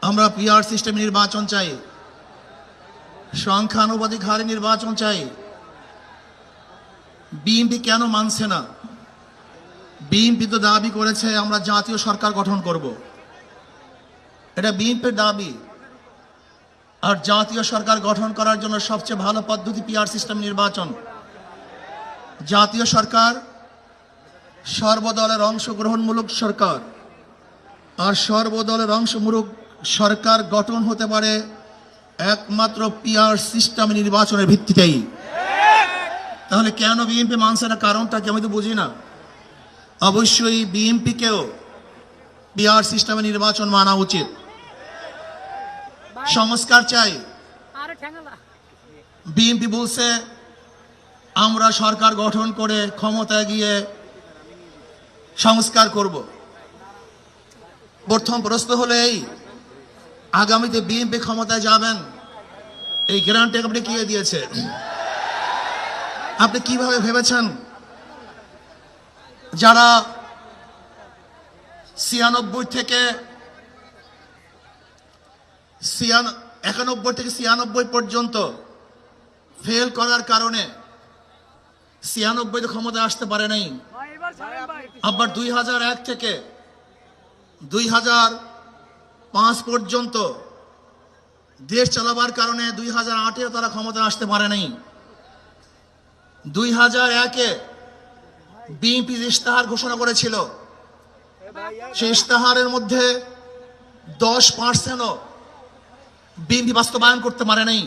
আমরা PR system নির্বাচন চাই, সংখ্যানুপাতিক হারে নির্বাচন চাই। বিএনপি কেন মানছে না? বিএনপি তো দাবি করেছে আমরা জাতীয় সরকার গঠন করব, এটা বিএনপির দাবি। আর জাতীয় সরকার গঠন করার জন্য সবচেয়ে ভালো পদ্ধতি পিআর সিস্টেম নির্বাচন। জাতীয় সরকার সর্বদলের অংশগ্রহণমূলক সরকার, আর সর্বদলের অংশমূলক সরকার গঠন হতে পারে একমাত্র পিআর সিস্টেম নির্বাচনের ভিত্তিতেই। তাহলে কেন বিএনপি মানছে না? কারণটা কি আমি তো বুঝি না। অবশ্যই বিএনপিকেও পিআর সিস্টেমে নির্বাচন মানা উচিত। সংস্কার চাই। বিএনপি বলছে আমরা সরকার গঠন করে ক্ষমতায় গিয়ে সংস্কার করব। প্রথম প্রশ্ন হলো এই, আগামীতে বিএনপি ক্ষমতায় যাবেন, এই গ্যারান্টি আপনি কে দিয়েছে? আপনি কিভাবে ভেবেছেন যারা 91 থেকে 96 পর্যন্ত ফেল করার কারণে 96 ক্ষমতায় আসতে পারে নাই, আবার 2001 থেকে 2005 পর্যন্ত দেশ চালাবার কারণে 2008-এ তারা ক্ষমতায় আসতে পারে নাই। 2001-এ বিএনপি ইশতেহার ঘোষণা করেছিল, সেই ইশতেহারের মধ্যে 10%ও বিএনপি বাস্তবায়ন করতে পারে নাই।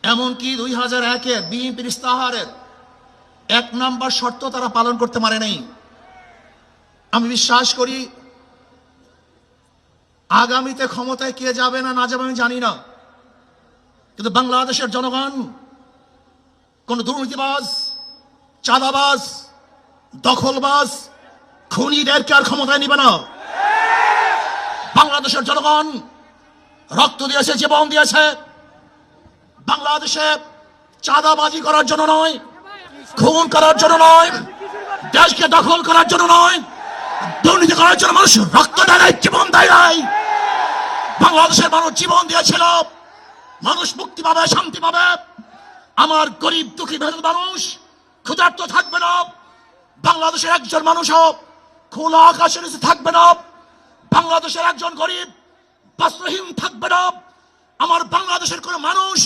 এমনকি 2001-এ বিএনপির ইশতেহারের 1 নম্বর শর্ত তারা পালন করতে পারে নাই। আমি বিশ্বাস করি আগামীতে ক্ষমতায় কে যাবে না না যাবে আমি জানি না, কিন্তু বাংলাদেশের জনগণ কোন দুর্নীতিবাজ, চাঁদাবাজ, দখলবাজ, খুনিদেরকে আর ক্ষমতায় নিবে না। বাংলাদেশের জনগণ রক্ত দিয়েছে, জীবন দিয়েছে বাংলাদেশে চাঁদাবাজি করার জন্য নয়, খুন করার জন্য নয়, দেশকে দখল করার জন্য নয়, দুর্নীতি করার জন্য মানুষ রক্ত দেয় নাই, জীবন দেয় নাই। বাংলাদেশের মানুষ জীবন দিয়েছিল, মানুষ মুক্তি পাবে, শান্তি পাবে। আমার গরিব দুঃখী মেহনত মানুষ ক্ষুধার্ত থাকবে না। বাংলাদেশের একজন মানুষও খোলা আকাশের নিচে থাকবে না। বাংলাদেশের একজন গরিব বস্ত্রহীন থাকবে না। আমার বাংলাদেশের কোন মানুষ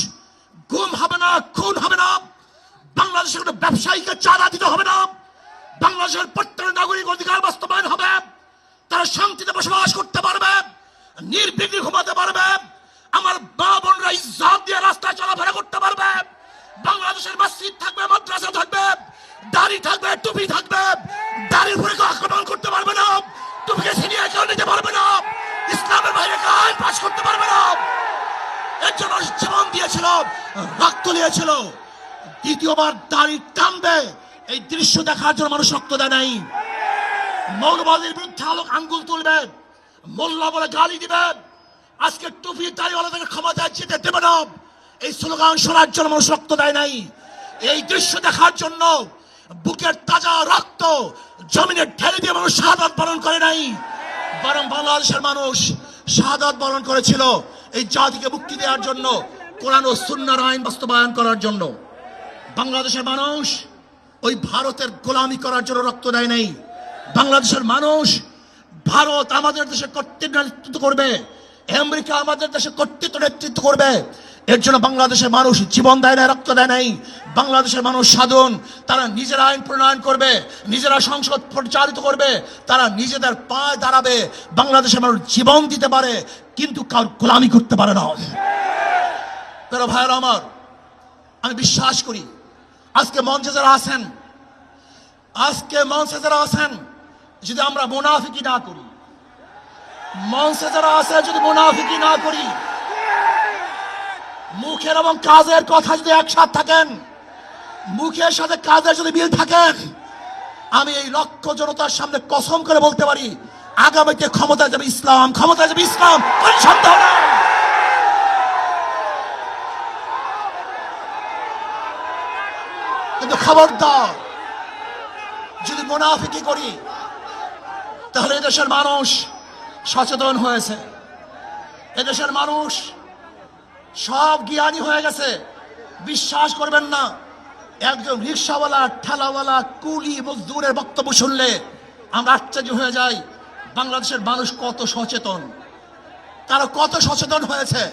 গুম হবে না, খুন হবে না। বাংলাদেশের কোন ব্যবসায়ীকে চাঁদা দিতে হবে না। বাংলাদেশের প্রত্যেক নাগরিক অধিকার বাস্তবায়ন হবে, তারা শান্তিতে বসবাস করতে পারবে, নির্বিঘ্নে ঘুমাতে পারবে। আমার মা বোনরা ইজ্জত দিয়ে রাস্তায় চলাফেরা করতে পারবে। বাংলাদেশের মসজিদ থাকবে, মাদ্রাসা থাকবে, দাড়ি থাকবে, টুপি থাকবে। দাড়ির উপরে আক্রমণ করতে পারবে না, টুপিকে ছিনিয়ে কেউ নিতে পারবে না, ইসলামের বাইরে আইন পাস করতে পারবে না। এর জন্য জীবন দিয়েছিল, রক্ত দিয়েছিল। দ্বিতীয়বার দাড়ি টানবে এই দৃশ্য দেখার জন্য মানুষ রক্ত দেয় নাই। মৌলবাদীর বিরুদ্ধে আঙ্গুল তুলবে, মোল্লা বলে গালি দিবে, আজকে টুপি দাড়িওয়ালাদের ক্ষমতায় যেতে দেবে না, এই স্লোগান শোনার জন্য মানুষ রক্ত দেয় নাই। এই দৃশ্য দেখার জন্য বুকের তাজা রক্ত জমিনে ঢেলে দিয়ে মানুষ শাহাদাত বরণ করে নাই, বরং বাংলাদেশের মানুষ শাহাদাত বরণ করেছিল এই জাতিকে মুক্তি দেওয়ার জন্য, কোরআন ও সুন্নাহর আইন বাস্তবায়ন করার জন্য। বাংলাদেশের মানুষ ওই ভারতের গোলামি করার জন্য রক্ত দেয় নাই। বাংলাদেশের মানুষ ভারত আমাদের দেশে কর্তৃত্ব নেতৃত্ব করবে, আমেরিকা আমাদের দেশে কর্তৃত্ব নেতৃত্ব করবে, এর জন্য বাংলাদেশের মানুষ জীবন দেয় না, রক্ত দেয় নাই। বাংলাদেশের মানুষ সাধন, তারা নিজেরা আইন প্রণয়ন করবে, নিজেরা সংসদ পরিচালিত করবে, তারা নিজেদের পায়ে দাঁড়াবে। বাংলাদেশের মানুষ জীবন দিতে পারে, কিন্তু কারো গোলামি করতে পারে না। তারা ভাইয়েরা আমার, আমি বিশ্বাস করি আজকে মঞ্চে যারা আছেন, যদি আমরা মুনাফিকি না করি, মঞ্চে যারা আছে যদি মুনাফিকি না করি, মুখের এবং কাজের কথা যদি একসাথে থাকেন, মুখের সাথে কাজের যদি মিল থাকেন, আমি এই লক্ষ জনতার সামনে কসম করে বলতে পারি আগামীতে ক্ষমতায় যাবে ইসলাম, ক্ষমতায় যাবে ইসলাম, কোন সন্দেহ নেই। কিন্তু খবরদার যদি মুনাফিকি করি, তাহলে দেশের মানুষ সচেতন হয়েছে, এদেশের মানুষ সব জ্ঞানী হয়ে গেছে। বিশ্বাস করবেন না, একজন রিক্সাওয়ালা, ঠেলাওয়ালা, কুলি মজদুরের বক্তব্য শুনলে আমরা আশ্চর্য হয়ে যাই। বাংলাদেশের মানুষ কত সচেতন, তারা কত সচেতন হয়েছে।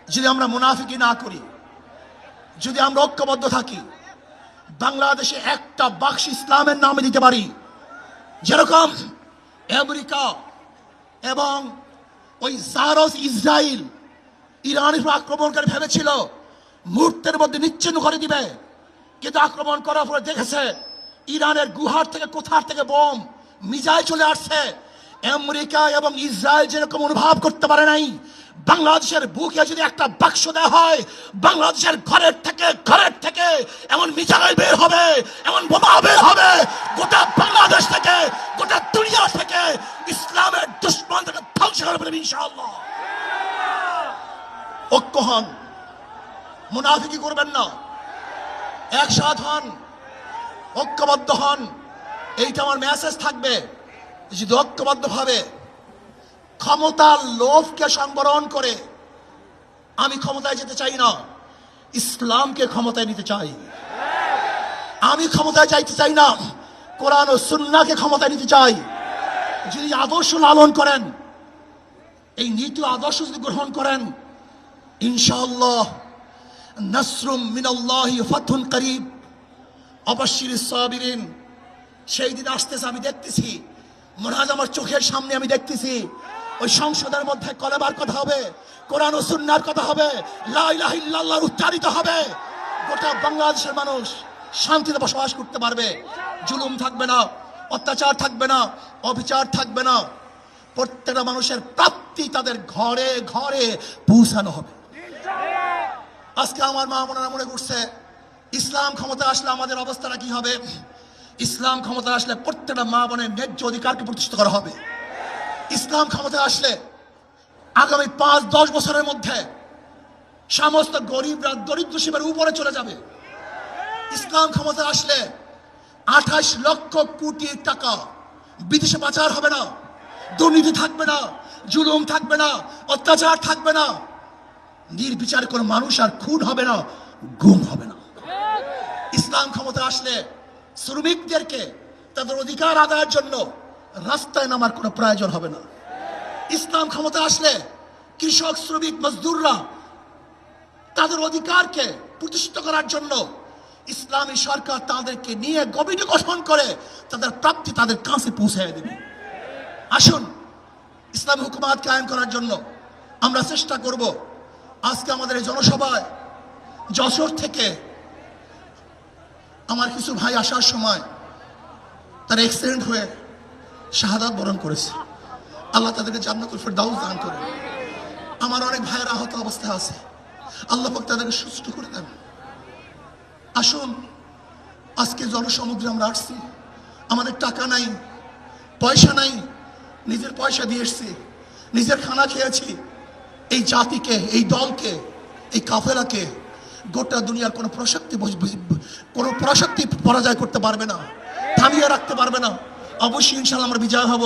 যদি আমরা মুনাফিকি না করি, যদি আমরা ঐক্যবদ্ধ থাকি, বাংলাদেশে একটা বাক্স ইসলামের নামে দিতে পারি। যেরকম আমেরিকা এবং ওই জারস ইসরায়েল ইরানের উপর আক্রমণ করে ভেবেছিল মুহূর্তের মধ্যে নিচ্ছিন্ন করে দিবে, কিন্তু আক্রমণ করার পরে দেখেছে ইরানের গুহার থেকে কোথার থেকে বোম মিসাইল চলে আসছে। আমেরিকা এবং ইসরায়েল যেরকম অনুভব করতে পারে নাই, বাংলাদেশের বুকে যদি একটা বাক্স দেওয়া হয়, বাংলাদেশের ঘরের থেকে এমন মিসাইল বের হবে, এমন বোমা বের হবে, গোটা বাংলাদেশ থেকে, গোটা দুনিয়া থেকে ইসলামের দুশ্মনকে ধ্বংস করে ফেলবে ইনশাআল্লাহ। ঐক্য হন, মুনাফিকি করবেন না, একসাথ হন, ঐক্যবদ্ধ হন। এইটা আমার মেসেজ থাকবে। যদি ঐক্যবদ্ধ ভাবে ক্ষমতার লোভকে সংবরণ করে আমি ক্ষমতায় যেতে চাই না, ইসলামকে ক্ষমতায় নিতে চাই। আমি ক্ষমতায় যাইতে চাই না, কোরআন ও সুন্নাহকে ক্ষমতায় নিতে চাই। যদি আদর্শ লালন করেন, এই নীতি আদর্শ যদি গ্রহণ করেন, ইনশাআল্লাহ নাসরুম মিনাল্লাহি ফাতহুন করিব, অবশ্যিরিস সাবিরিন। সেই দিন আসতেছে, আমি দেখতেছি, মনে হয় আমার চোখের সামনে আমি দেখতেছি। ওই সংসদের মধ্যে কলেমার কথা হবে, কোরআন ও সুন্নাহর কথা হবে, লা ইলাহা ইল্লাল্লাহ উচ্চারিত হবে। গোটা বাংলাদেশের মানুষ শান্তিতে বসবাস করতে পারবে। জুলুম থাকবে না, অত্যাচার থাকবে না, অবিচার থাকবে না। প্রত্যেকটা মানুষের প্রাপ্তি তাদের ঘরে ঘরে পৌঁছানো হবে। আজকে আমার মা বোনেরা মনে করছে ইসলাম ক্ষমতা আসলে আমাদের অবস্থাটা কি হবে। ইসলাম ক্ষমতা আসলে প্রত্যেকটা মা বোনের ন্যায্য অধিকারকে প্রতিষ্ঠিত করা হবে। ইসলাম ক্ষমতা আসলে আগামী 5-10 বছরের মধ্যে সমস্ত গরিবরা দরিদ্র সীমার উপরে চলে যাবে। ইসলাম ক্ষমতা আসলে 28 লক্ষ কোটি টাকা বিদেশে পাচার হবে না, দুর্নীতি থাকবে না, জুলুম থাকবে না, অত্যাচার থাকবে না, নির্বিচার কোনো মানুষ আর খুন হবে না, গুম হবে না। ইসলাম ক্ষমতা আসলে শ্রমিকদেরকে তাদের অধিকার আদায়ের জন্য রাস্তায় নামার কোনো প্রয়োজন হবে না। ইসলাম ক্ষমতা আসলে কৃষক, শ্রমিক, মজদুররা তাদের অধিকারকে প্রতিষ্ঠিত করার জন্য ইসলামী সরকার তাদেরকে নিয়ে কমিটি গঠন করে তাদের প্রাপ্তি তাদের কাছে পৌঁছে দেবে। আসুন, ইসলামী হুকুমাত কায়েম করার জন্য আমরা চেষ্টা করব। আজকে আমাদের এই জনসভায় যশোর থেকে আমার কিছু ভাই আসার সময় তার অ্যাক্সিডেন্ট হয়ে শাহাদাত বরণ করেছে। আল্লাহ তাদেরকে জান্নাতুল ফেরদাউস দান করেন। আমার অনেক ভাইয়ের আহত অবস্থায় আছে, আল্লাহ পাক তাদেরকে সুস্থ করে দেন। আসুন, আজকে জনসমুদ্রে আমরা আসছি, আমাদের টাকা নাই, পয়সা নাই, নিজের পয়সা দিয়ে এসছি, নিজের খানা খেয়েছি। এই জাতিকে, এই দলকে, এই কাফেলাকে গোটা দুনিয়ার কোনো প্রশক্তি পরাজয় করতে পারবে না, থামিয়ে রাখতে পারবে না। অবশ্যই ইনশাআল্লাহ আমরা বিজয় হব।